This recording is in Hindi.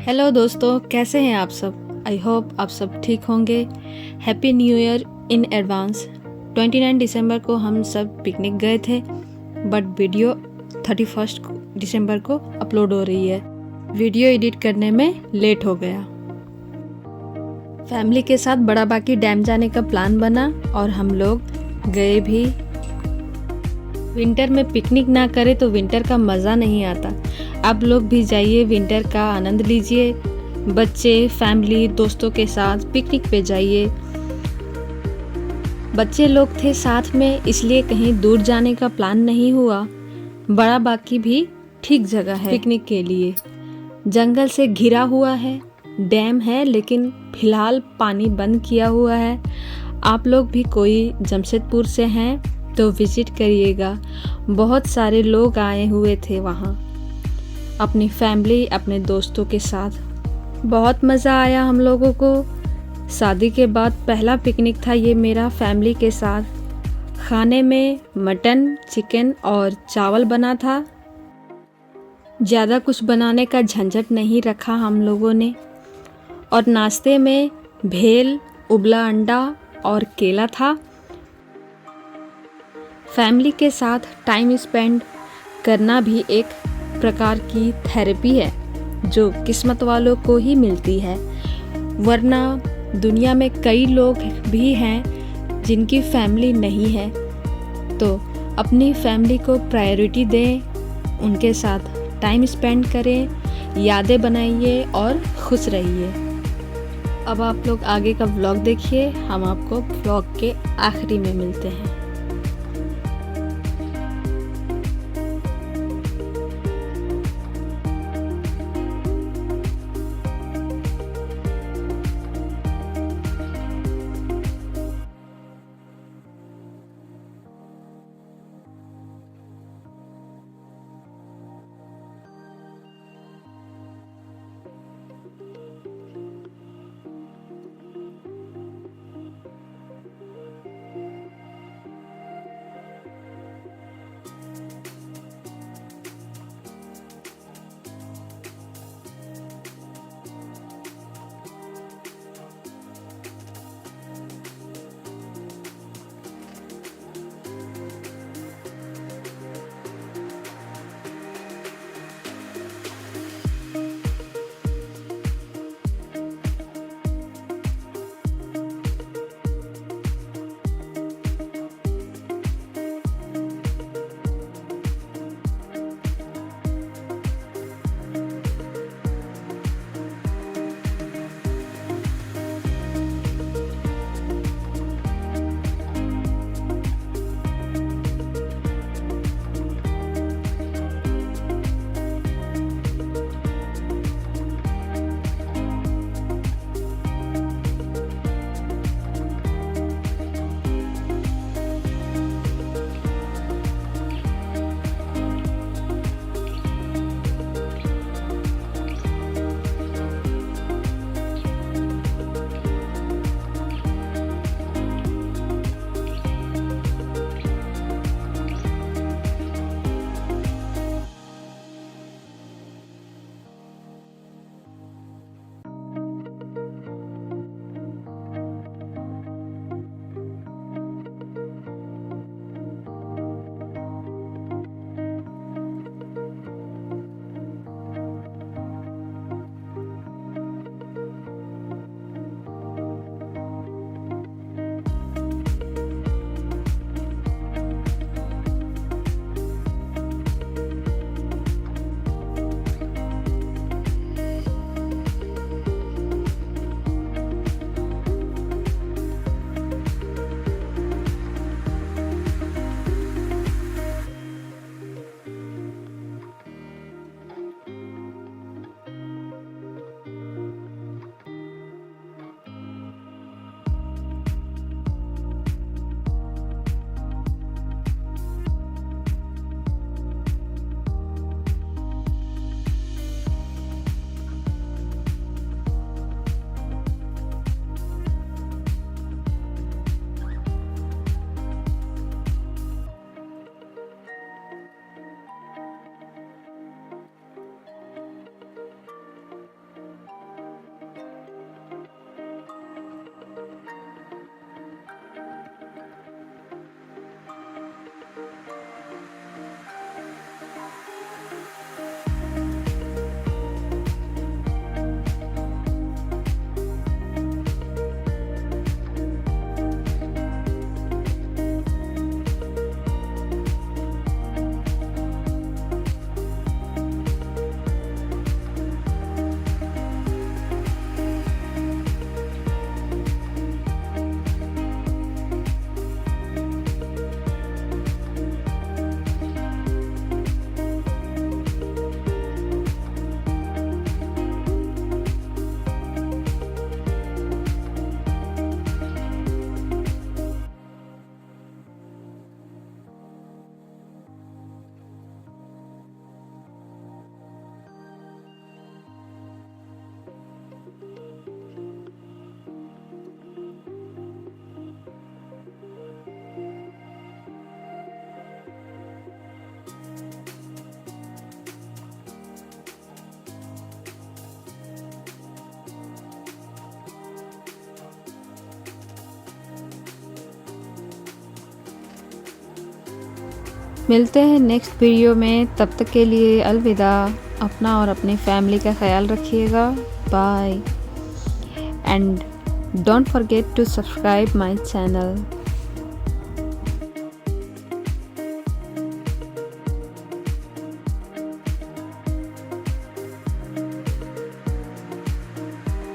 हेलो दोस्तों, कैसे हैं आप सब। आई होप आप सब ठीक होंगे। Happy new year in advance. 29 दिसंबर को हम सब पिकनिक गए थे, बट वीडियो 31 दिसंबर को अपलोड हो रही है। वीडियो एडिट करने में लेट हो गया। फैमिली के साथ बड़ा बाकी डैम जाने का प्लान बना और हम लोग गए भी। विंटर में पिकनिक ना करें तो विंटर का मज़ा नहीं आता। आप लोग भी जाइए, विंटर का आनंद लीजिए। बच्चे, फैमिली, दोस्तों के साथ पिकनिक पे जाइए। बच्चे लोग थे साथ में, इसलिए कहीं दूर जाने का प्लान नहीं हुआ। बड़ा बाकी भी ठीक जगह है पिकनिक के लिए। जंगल से घिरा हुआ है, डैम है, लेकिन फिलहाल पानी बंद किया हुआ है। आप लोग भी कोई जमशेदपुर से हैं तो विजिट करिएगा। बहुत सारे लोग आए हुए थे वहाँ, अपनी फैमिली, अपने दोस्तों के साथ। बहुत मज़ा आया हम लोगों को। शादी के बाद पहला पिकनिक था ये मेरा फैमिली के साथ। खाने में मटन, चिकन और चावल बना था। ज़्यादा कुछ बनाने का झंझट नहीं रखा हम लोगों ने। और नाश्ते में भेल, उबला अंडा और केला था। फैमिली के साथ टाइम स्पेंड करना भी एक प्रकार की थेरेपी है, जो किस्मत वालों को ही मिलती है। वरना दुनिया में कई लोग भी हैं जिनकी फैमिली नहीं है। तो अपनी फैमिली को प्रायोरिटी दें, उनके साथ टाइम स्पेंड करें, यादें बनाइए और खुश रहिए। अब आप लोग आगे का व्लॉग देखिए। हम आपको व्लॉग के आखिरी में मिलते हैं। मिलते हैं नेक्स्ट वीडियो में, तब तक के लिए अलविदा। अपना और अपनी फैमिली का ख्याल रखिएगा। Bye and don't forget to subscribe my channel.